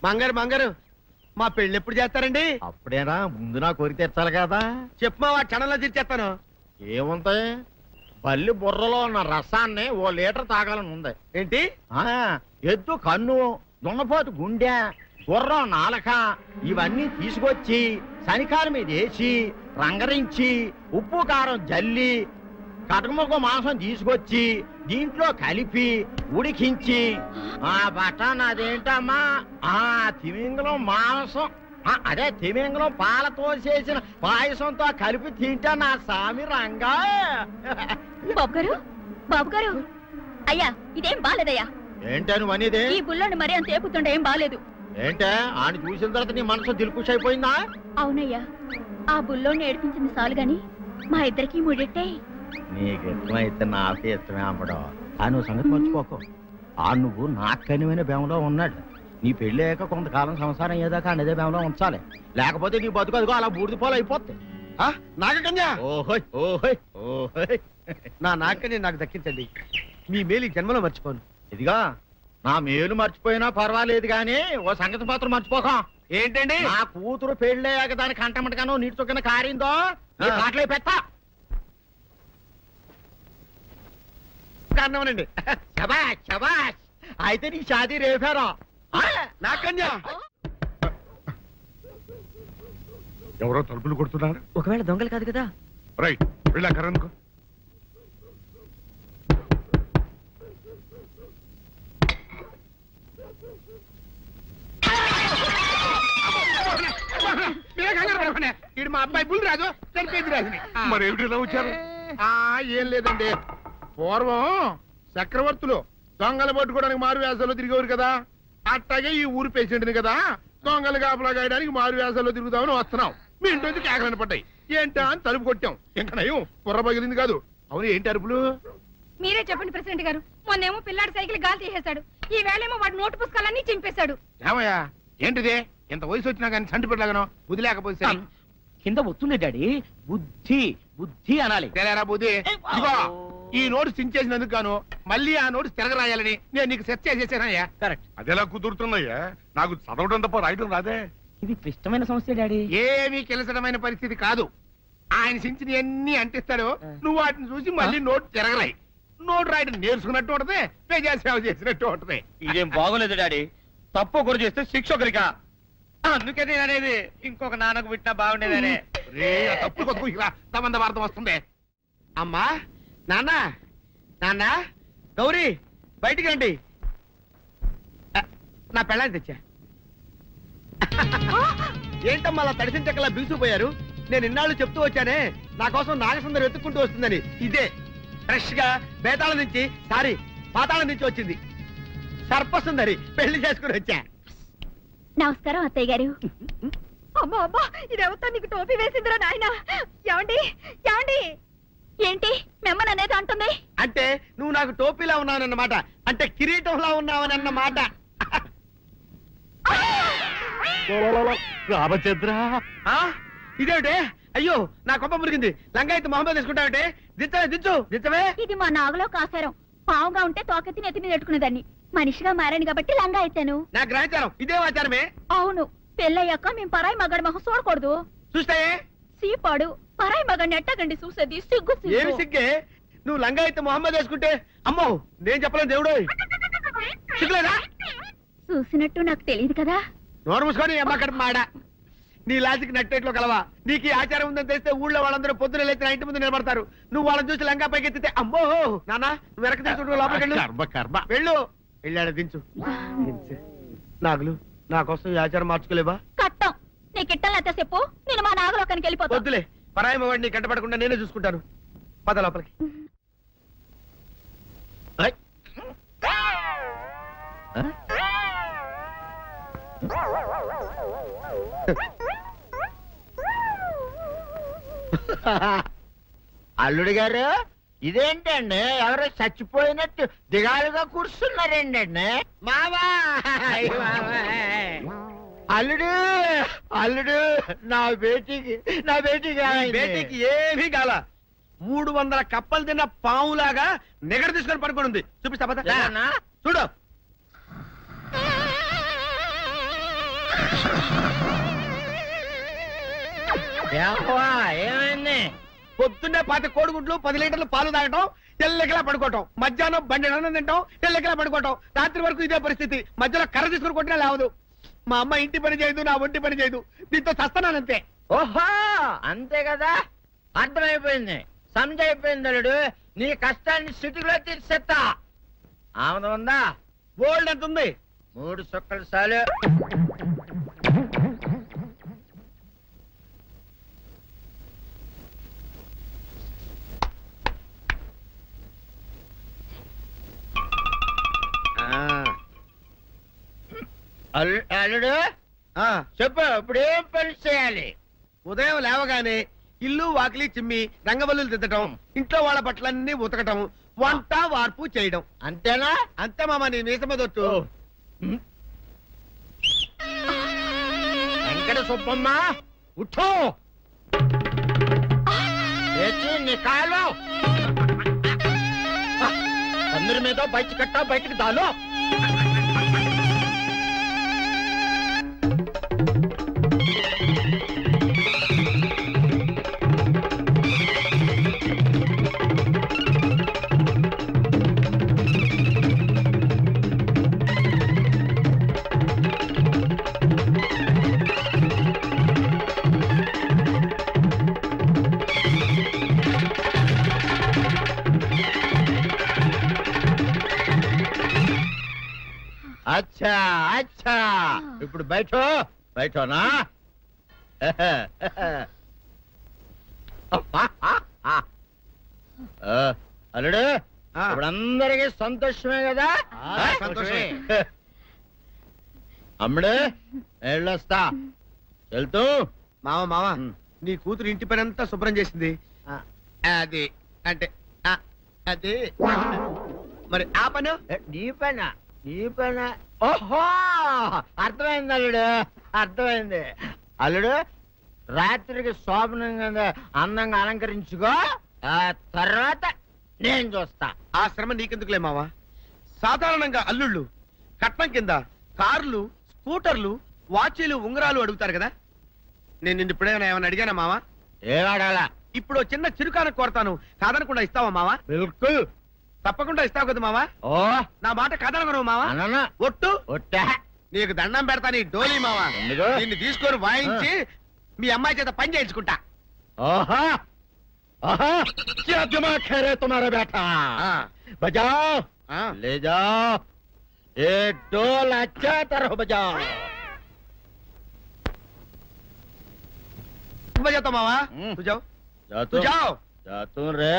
మంగారు మంగారు మా పెళ్ళి ఎప్పుడు చేస్తారండి? అప్పుడేనా ముందు నా కోరిక తెచ్చాలి కదా. చెప్పు మా క్షణంలో తీర్చేస్తాను. ఏముంటాయి, బల్లి బుర్రలో ఉన్న రసాన్ని ఓ లీటర్ తాగాలని ఉంది. ఏంటి? ఎద్దు కన్ను, దున్నపోతు గుండె, గుర్రం నాలక ఇవన్నీ తీసుకొచ్చి శనికాల మీద వేసి రంగరించి ఉప్పు కారం జల్లి కటకముక్క మాంసం తీసుకొచ్చి దీంట్లో కలిపి ఉడికించి ఆ బటన్ అదేంటమ్మా తిమింగలం మాంసం అదే తిమింగలం పాలతో చేసిన పాయసంతో కలిపి తింటా నా సామి రంగా. బాబు గారు అయ్యా ఇదేం బాలేదయ్యా. ఏంటని అనేది? ఈ బుల్లోని మరీ అంత ఏపుతుండే ఏం బాలేదు. ఏంటే ఆయన చూసిన తర్వాత నీ మనసు దిల్కుష్ అయిపోయిందా? అవునయ్యా, ఆ బుల్లోని ఏడిపించింది చాలు గాని మా ఇద్దరికి ముడిట్టే. నీకు ఇష్టమైతే నాకు ఇష్టమే అమ్మడం. ఆ నువ్వు సంగతి మర్చిపోకు. ఆ నువ్వు నాకు కనివైన బేమలో ఉన్నాడు. నీ పెళ్లి అయ్యాక కొంతకాలం సంసారం ఏదాకా అనేదే బేమలో ఉంచాలి, లేకపోతే నీ బతుకు అదిగో అలా బూడిదిపోలు అయిపోతాయి. నాగకన్యా, ఓహోయ్ ఓహోయ్ ఓహోయ్, నా నాగకన్య నాకు దక్కించండి. మీ మేలు ఈ జన్మలో మర్చిపోను. ఇదిగా నా మేలు మర్చిపోయినా పర్వాలేదు గాని ఓ సంగతి మాత్రం మర్చిపోకం. ఏంటండి? నా కూతురు పెళ్ళయ్యాక దానికి కంటమటగానో నీటి చొక్కన కారిందో కాట్లే పెట్టా కారణమనండి. శబాష్ శబాష్, అయితే నీ షాదీ రేపారా? నాగకన్యా, ఎవరో తలుపులు కొడుతున్నారు. ఒకవేళ దొంగలు కాదు కదా. రైట్, వెళ్ళాకరనుకో. ఇడు మా అబ్బాయి బుల్ రాజు, చనిపోయింది రాజుని. మరి ఏమిటి ఇలా వచ్చారు? ఏం లేదండి, పూర్వం చక్రవర్తులు దొంగలు పట్టుకోవడానికి మారు వేసాల్లో తిరిగేవారు కదా, అట్టాగే ఈ ఊరు పేషెంట్ని కదా దొంగలు కాపలా గాయడానికి మారు వేసాల్లో తిరుగుదామని వస్తున్నాం. మీ ఇంటి కేకలని పడ్డాయి. ఏంటా అని తలుపు కొట్టాం. ఇంకా నయం బుర్ర పగిలింది కాదు. అవును, ఏంటి అరుపులు? మీరే చెప్పండి ప్రెసిడెంట్ గారు. మొన్నేమో పిల్లాడి సైకిల్ గాలి తీసేశాడు, ఈ వేళేమో వాడి నోటు పుస్తకాలన్నీ చింపేశాడు. ఏమయ్యా ఏంటిదే? ఇంత వయసు వచ్చినా కానీ సంటి పెట్టలాగనో బుద్ధి లేకపోతే కింద వస్తుంది డాడీ. బుద్ధి బుద్ధి అనాలి. తెలేరా బుద్ధి? ఇదిగో ఈ నోటు చించేసినందుకు గాను మళ్ళీ ఆ నోటు తిరగరాయాలని నేను నీకు సెట్ చేసేసానయ్యా. కరెక్ట్. అదెలా కుదురుతున్నాయ్యా? నాకు చదవడం తప్ప రాయడం రాదే. ఇది క్లిష్టమైన సమస్య డాడీ. ఏమీ కిలసడమైన పరిస్థితి కాదు. ఆయన చించిన ఎన్ని అంటిస్తాడు, నువ్వు వాటిని చూసి మళ్ళీ నోటు తిరగరాయి. నోటు రాయడం నేర్చుకున్నట్టు ఉంటది, ప్రజాసేవ చేసినట్టు ఉంటది. ఇదేం బాగోలేదు డాడీ. తప్పు ఒకరు చేస్తే శిక్ష ఒకరికా. అందుకే నేను అనేది ఇంకొక నాన్నకు పుట్టినా బాగుండేదనే. తప్పు కొద్దు ఇలా సంబంధ వార్తం వస్తుంది. అమ్మా, నాన్న, నాన్న, గౌరీ బయటికి రండి. నా పెళ్ళాన్ని తెచ్చా. ఏంటమ్మా అలా తడిసిన చెక్కలా బిగుసిపోయారు? నేను ఇన్నాళ్ళు చెప్తూ వచ్చానే నా కోసం నాగసుందరం వెతుక్కుంటూ వస్తుందని. ఇదే ఫ్రెష్ గా బేతాళం నుంచి పాతాళం నుంచి వచ్చింది సర్పసుందరి. పెళ్లి చేసుకుని వచ్చా. నమస్కారం అత్తయ్య గారు. అమ్మా అమ్మా, ఇదేవతో నీకు టోపీ వేసిందిరా నాయన. ఏమండి ఏమండి? ఏంటి మిమ్మల్ని అనేది అంటుంది? అంటే నువ్వు నాకు టోపీలా ఉన్నావనన్నమాట, అంటే కిరీటంలా ఉన్నావని అన్నమాట. రామచంద్ర, ఇదేమిటే? అయ్యో నా కొప్ప మురిగింది. లంగా అయితే మొహమ్మద్ తీసుకుంటావంటే దించవే, దించవే. ఇది మా నాగలో కాసారం. పావుగా ఉంటే తోకెత్తి నెత్తి మీద పెట్టుకునేదాన్ని. మనిషిగా మారాను కాబట్టి లంగా అయితాను. నా గ్రహచారం ఇదే ఆచారమే. అవును, పెళ్ళయ్యాక మేము పరాయి మగాడి మొహం చూడకూడదు. చూస్తాయే సీపాడు పరాయి మగాడిని ఎట్టగండి చూసేది. సిగ్గు ఏమి సిగ్గే? నువ్వు లంగా అయితే మొహమ్మద్ వేసుకుంటే అమ్మో నేను చెప్పలేను దేవుడు. సిగ్గులేదా? చూసినట్టు నాకు తెలియదు కదా. నోరు మూసుకొని అమ్మ కడుపు మాడ. నీ లాజిక్ నట్టేట్లో కలవా? నీకు ఈ ఆచారం ఉందని తెలిస్తే ఊళ్ళో వాళ్ళందరూ పొద్దున లేచి నా ఇంటి ముందు నిలబడతారు. నువ్వు వాళ్ళని చూసి లంగా పైకి ఎత్తితే అమ్మో నాన్న నువ్వు వెనక తీసుకుంటూ లోపలికి వెళ్ళు. వెళ్ళాడు దించు. నాగులు నా కోసం ఈ ఆచారం మార్చుకోలేవా? కట్టం నీకు ఇట్టలేతే చెప్పు, నేను మా నాగలోకానికి వెళ్ళిపోతా. వద్దులే, పరాయి మగాడిని కంటపడకుండా నేనే చూసుకుంటాను. పద లోపలికి. అల్లుడు గారు ఇదేంటండి ఎవరో చచ్చిపోయినట్టు దిగాలుగా కూర్చున్నారేంటండి? మావా అల్లుడు అల్లుడు, నా బేటీకి బేటీకి ఏమీ కాల. 300 కప్పలు తిన్న పావులాగా నిగడ తీసుకొని పడుకొని ఉంది. చూపిస్తా పద. చూడు ఏమైంది? పొద్దున్నే 5 కోడిగుడ్లు 10 లీటర్లు పాలు తాగటం, ఎల్లెకలా పడుకోవటం, మధ్యాహ్నం బండి అన్నం తింటాం, ఎల్లెకలా పడుకోవటం, రాత్రి వరకు ఇదే పరిస్థితి. మధ్యలో కర్ర తీసుకుని కొట్టినా లేవదు. మా అమ్మ ఇంటి పని చేయదు, నా ఒంటి పని చేయదు. దీంతో చస్తానంతే. ఓహో అంతే కదా, అర్థమైపోయింది, సమజైపోయింది అల్లుడు. నీ కష్టాన్ని సిటీలో తీర్చేస్తా. ఆమె ఉందా? గోల్డ్ ఎంత ఉంది? 3 సుక్కలు చాలు. అల్లుడు ఆ, చెప్పు, ఇప్పుడు ఏం పని చేయాలి? ఉదయం లేవగానే ఇల్లు వాకిలి చిమ్మి రంగవల్లులు దిద్దటం, ఇంట్లో వాళ్ళ బట్టలన్నీ ఉతకటం, వంట వార్పు చేయడం. అంతేనా? అంతే మామ, నీ మీసమదొట్టు. వెంకట సుబ్బమ్మ ఉఠో, లేచి నీ కాలు అందరి మీద బయట కట్టా, బయటికి దాలో. అచ్చా అచ్చా, ఇప్పుడు బయటనా? అల్లుడు ఆ. ఇప్పుడు అందరికి సంతోషమే కదా? సంతోషమే. అమ్ముడు వెళ్ళొస్తా, వెళ్తూ. మామ నీ కూతురు ఇంటి పని అంతా శుభ్రం చేసింది. అది అంటే అది మరి ఆ పని నీ పైన ఓహో అర్థమైంది అల్లుడు, అర్థమైంది. అల్లుడు రాత్రికి శోభనంగా అందంగా అలంకరించుకో, ఆ తర్వాత నేను చూస్తా. ఆ శ్రమ నీకెందుకులే మావా. సాధారణంగా అల్లుళ్ళు కట్నం కింద కార్లు, స్కూటర్లు, వాచీలు, ఉంగరాలు అడుగుతారు కదా. నేను నిన్ను ఇప్పుడేమైనా ఏమైనా అడిగానా మావా? ఏవాడాలా? ఇప్పుడు చిన్న చిరుకాన కోరతాను, కాదనకుండా ఇస్తావా మావా? బిల్కుల్ తప్పకుండా ఇస్తావు కదా మావా? ఓ నా మాట కాదనగను మావా. అననా ఒట్టు ఒట్టా. నీకు దండం పెడతా నీ డోలీ మావా. ఎందుకు? దీన్ని తీసుకొని వాయించి మీ అమ్మాయి చేత పని చేయించుకుంటా. ओहा आहा क्या दिमाग है रे तुम्हारा बेटा बजाओ ले जाओ ये डोल अच्छा तरह बजाओ बजाता मावा तू जाओ तू जाओ जा तू रे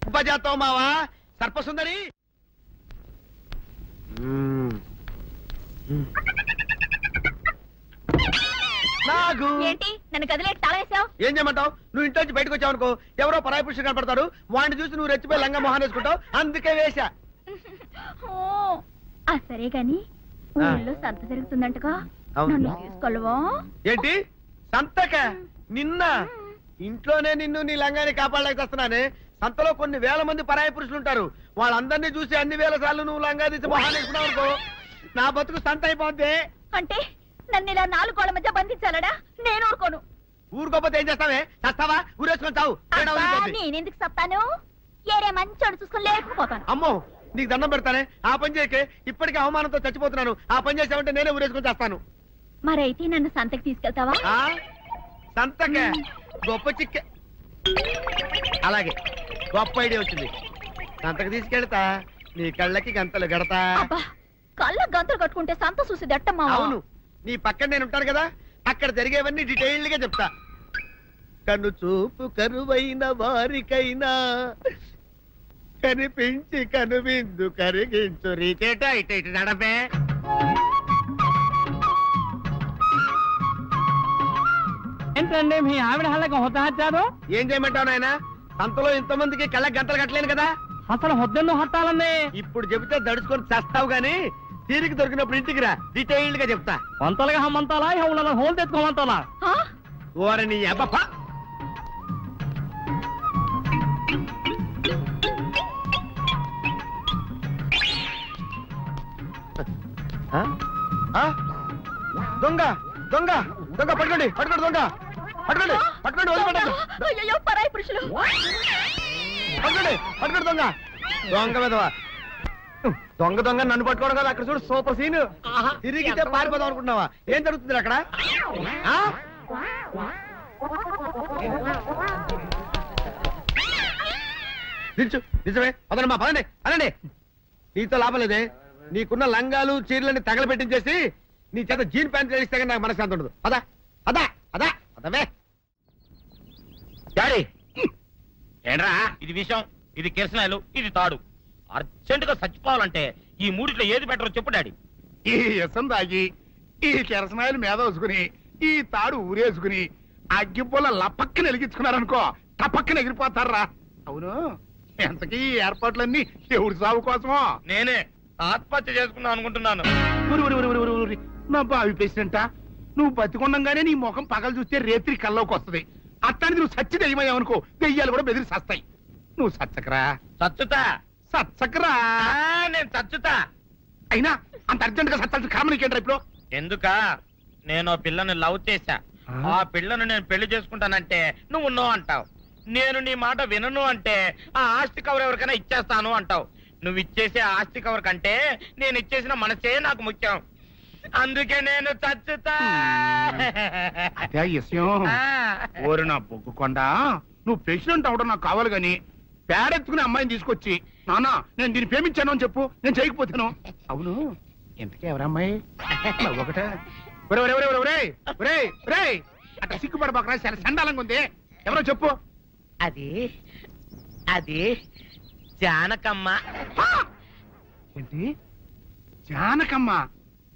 बजाता मावा सर्प सुंदरी నాగు ఏంటి నన్ను కదిలేటి తాళేసావు? ఏం చేయమంటావు? నువ్వు ఇంట్లో నుంచి బయటకు వచ్చావు అనుకో, ఎవరో పరాయి పురుషులు కనపడతారు, వాడిని చూసి నువ్వు రెచ్చిపోయి లంగా మొహాన్ వేసుకుంటావు, అందుకే వేశా. సరే గాని ఊళ్ళో సంత జరుగుతుందంటగా, అవును. నన్ను తీసుకెళ్ళవా? ఏంటి సంతక? నిన్న ఇంట్లోనే నిన్ను నీ లంగాన్ని కాపాడలేక వస్తున్నానే. సంతలో కొన్ని వేల మంది పరాయి పురుషులు ఉంటారు, వాళ్ళందరినీ చూసి అన్ని వేల సార్లు నువ్వు లంగా తీసి మొహాన్ వేసుకున్నావు అనుకో, నా బతుకు సంత అయిపోద్ది. అంటే నన్ను ఇలా 4 గోళ్ల మధ్య బంధించాలడా? నేను ఊరుకోను. ఊరుకోపోతే ఏం చేస్తావే? చస్తావా? ఊరేసుకొని చావు. నేనెందుకు చెప్తాను? ఏరే మంచోడు చూసుకొని లేకపోతాను. అమ్మో నీకు దండం పెడతానే, ఆ పని చేయకే. ఇప్పటికే అవమానంతో చచ్చిపోతున్నాను, ఆ పని చేసావంటే నేనే ఊరేసుకొని చేస్తాను. మరైతే నన్ను సంతకి తీసుకెళ్తావా? సంతకే గొప్ప చిక్క. అలాగే గొప్ప ఐడియా వచ్చింది. సంతకు తీసుకెళ్తా, నీ కళ్ళకి గంతలు గడతా. అబ్బా, కళ్ళ గంతులు కట్టుకుంటే సంత చూసి దట్టమ్మా. అవును, నీ పక్కన నేను ఉంటాను కదా, అక్కడ జరిగేవన్నీ డీటెయిల్డ్ గా చెప్తా. కను చూపు కరువైన వారికైనా కనిపించి కనువిందు కరిగించు రీచేట ఇట ఇటు నడపే. ఏంటండి మీ ఆవిడ హల్లకి హొత్తహత్యారు? ఏం చేయమంటావు నాయన? సంతలో ఇంతమందికి కళ్ళకి గంటలు కట్టలేను కదా. అసలు హొద్దెన్ను హత్తాలండి. ఇప్పుడు చెబితే దడుచుకొని చేస్తావు గాని, తీరికి దొరికినప్పుడు ఇంటికి రా, డీటెయిల్డ్ గా చెప్తా. వంతలుగా హమ్మంతాలా ఇవాళ హోల్ తెచ్చుకోమంటాలా? ఓర నీ అబ్బ. దొంగ దొంగ దొంగ పట్టుకోండి పట్టుకోండి దొంగ. పట్టుకోండి పట్టుకోండి వదిలిపెట్టండి. అయ్యయ్యో, పరాయి పురుషులు. పట్టుకోండి పట్టుకోండి దొంగ దొంగ విధవా. దొంగ దొంగ నన్ను పట్టుకోవడం కదా, అక్కడ చూడు సూపర్ సీన్. తిరిగితే పారిపోదాం అనుకుంటున్నావా? ఏం జరుగుతుంది అక్కడ? ఆ? నిల్చు నిజమే పదండి మా పదండి అనండి. నీతో లాభం లేదే, నీకున్న లంగాలు చీరలని తగలబెట్టించేసి నీ చేత జీన్ ప్యాంట్ వేస్తే కానీ నాకు మనశ్శాంతి ఉండదు. అదా అదా అదా అదవే. డాడీ ఏంట్రా ఇది విషయం, ఇది కిరసనాయలు, ఇది తాడు. అర్జెంట్ గా చచ్చిపోవాలంటే ఈ మూడిట్లో ఏది బెటర్ చెప్పు డాడీ. ఈ ఇసం తాగి ఈ కిరసనాయలు మీద వేసుకుని ఈ తాడు ఊరేసుకుని అగ్గిపూల లపక్కన వెలిగించుకున్నారనుకో టపక్కన ఎగిరిపోతారా. అవును, ఎంతకీ ఈ ఏర్పాట్లన్నీ ఎవరి సాగు కోసమో? నేనే ఆత్మహత్య చేసుకుందాం అనుకుంటున్నాను. ఊరి ఊరి ఊరి ఊరి ఊరి నా బావి పేసినంట. నువ్వు బతికొండంగానే నీ ముఖం పగలు చూస్తే రేత్రి కల్లోకి వస్తది. అట్టానికి నువ్వు సచ్చి దెయ్యమయ్యావనుకో దెయ్యాలు కూడా బెదిరి సస్తాయి. నువ్వు సచ్చకరా చచ్చుతా. సచ్చకరా. నేను చచ్చుతా. అయినా అంత అర్జెంట్ గా సత్తాల్సిన కర్మ నీకేంట్రా ఇప్పుడు? ఎందుక నేను పిల్లని లవ్ చేశా. ఆ పిల్లను నేను పెళ్లి చేసుకుంటానంటే నువ్వు నో అంటావు. నేను నీ మాట వినను అంటే ఆ ఆస్తి కవర్ ఎవరికైనా ఇచ్చేస్తాను అంటావు. నువ్వు ఇచ్చేసే ఆస్తి కవర్ కంటే నేను ఇచ్చేసిన మనసే నాకు ముఖ్యం. అందుకే నేను చచ్చుతా. అదే విషయం. ఓరి నా బొగ్గుకొండ, నువ్వు ప్రెసిడెంట్ అవడం నాకు కావాలి గాని పేడెత్తుకునే అమ్మాయిని తీసుకొచ్చి నానా నేను దీన్ని ప్రేమించాను అని చెప్పు, నేను చేయకపోతాను. అవును, ఇంతకీ ఎవరమ్మాయి? ఒకటే అట్లా సిగ్గుపడబాకరా, చాలా సండాలంగా ఉంది. ఎవరో చెప్పు. అది అది జానకమ్మ. ఏంటి జానకమ్మ?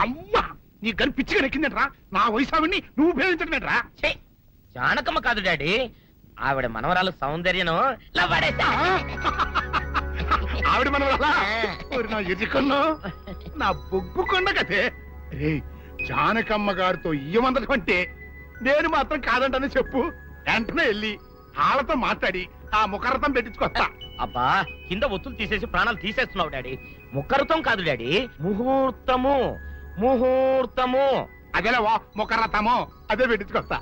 అమ్మా, నీ గని పిచ్చిగా నెక్కిందంట్రా. నా వయసు ఆవిడ్ని నువ్వు ప్రేమించటమేట్రా? ఛీ, జానకమ్మ కాదు డాడీ, ఆవిడ మనవరాలు సౌందర్యను లవ్వాడేశా. ఆవిడ మన నా ఎదుకున్నా నా బొగ్గు కొండ కదే. రే, జానకమ్మ గారితో ఇయ్యమందడం అంటే నేను మాత్రం కాదంటనే చెప్పు. వెంటనే వెళ్ళి వాళ్ళతో మాట్లాడి ఆ ముఖరథం పెట్టించుకొస్తా. అబ్బా, కింద ఒత్తులు తీసేసి ప్రాణాలు తీసేస్తున్నావు డాడీ. ముఖరుతం కాదు డాడీ, ముహూర్తము. ముహూర్తము అదేలా ముఖరథము, అదే పెట్టించుకొస్తా.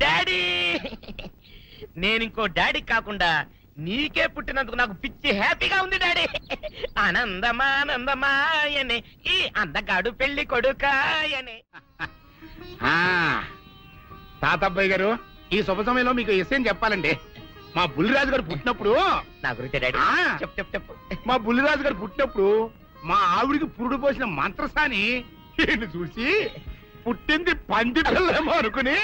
డాడీ, నేను ఇంకో డాడీ కాకుండా నీకే పుట్టినందుకు నాకు పిచ్చి హ్యాపీగా ఉంది డాడీ. ఆనందమానందమాయనే ఈ అందగాడు పెళ్లి కొడుకాయనే. తాతబ్బాయి గారు, ఈ శుభ సమయంలో మీకు విషయం చెప్పాలండి. మా బుల్లిరాజు గారు పుట్టినప్పుడు నా గురించి డాడీ ఆ. చెప్పు చెప్పు చెప్పు. మా బుల్లిరాజు గారు పుట్టినప్పుడు మా ఆవిడికి పురుడు పోసిన మంత్రసాని ఈయన్ని చూసి పుట్టింది పంది పిల్లేమో అనుకుని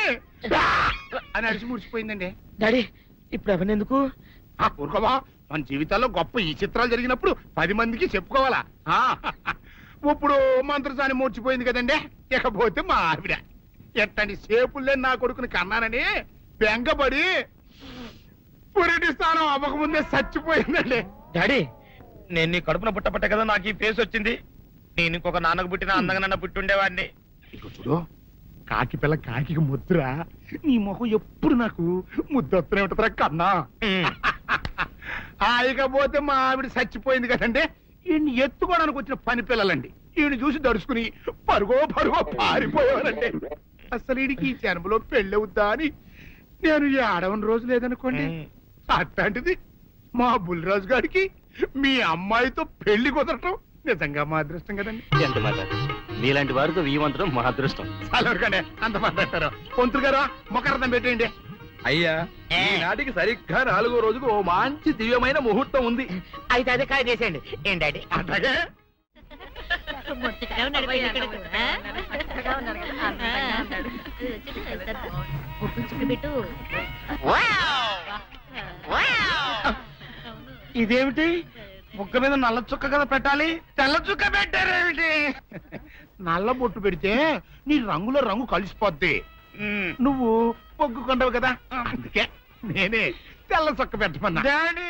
అని అడిచి ముడిచిపోయిందండి. డాడీ ఇప్పుడు ఎవరినెందుకు? ఊరుకోవా, మన జీవితాల్లో గొప్ప ఈ చిత్రాలు జరిగినప్పుడు 10 మందికి చెప్పుకోవాలా. ఇప్పుడు మంత్రసాని మూర్చిపోయింది కదండి. ఇకపోతే మా ఆవిడ ఎట్టని సేపుల్లే నా కొడుకుని కన్నానని బెంగపడి పురిటి స్థానం అవ్వకముందే చచ్చిపోయిందండి. డాడీ, నేను నీ కడుపున పుట్టపట్ట కదా నాకు ఈ ఫేస్ వచ్చింది. నేను ఇంకొక నాన్నకు పుట్టిన అందంగా నన్ను పుట్టుండేవాడిని. ఇక చూడు, కాకి పిల్ల కాకి ముద్దురా. నీ మొహం ఎప్పుడు నాకు ముద్దొత్తనే ఉంటుందిరా కన్నా. ఇకపోతే మా ఆవిడ చచ్చిపోయింది కదండి. ఈయన్ని ఎత్తుకోవడానికి వచ్చిన పని పిల్లలండి. ఈయన చూసి దడుచుకుని పరుగో పారిపోయేవారండి. అసలు ఈడికి ఈ జన్మలో పెళ్ళవుద్దా అని నేను ఈ ఆడవని రోజు లేదనుకోండి. అట్లాంటిది మా బుల్లిరాజు గారికి మీ అమ్మాయితో పెళ్లి కుదరటం నిజంగా మా అదృష్టం కదండి. ఎంత మాట, మీలాంటి వారితో వీమంతరం మా అదృష్టం. అలాగే అంత మాట్లాడతారు. పొంతులు గారు మొకరథం పెట్టేయండి. అయ్యా, ఈనాటికి సరిగ్గా 4వ రోజుకు ఓ మంచి దివ్యమైన ముహూర్తం ఉంది. అయితే అదే కాయ చేసేయండి. ఏం డాడీ? అట్లాగే ఇదేమిటి? ముక్క మీద నల్ల చుక్క కదా పెట్టాలి, తెల్ల చుక్క పెట్టారేమిటి? నల్ల బొట్టు పెడితే నీ రంగులో రంగు కలిసిపోద్ది. నువ్వు పొగ్గుకుంటావు కదా, అందుకే నేనే తెల్ల చొక్క పెట్టమన్నా. డాడీ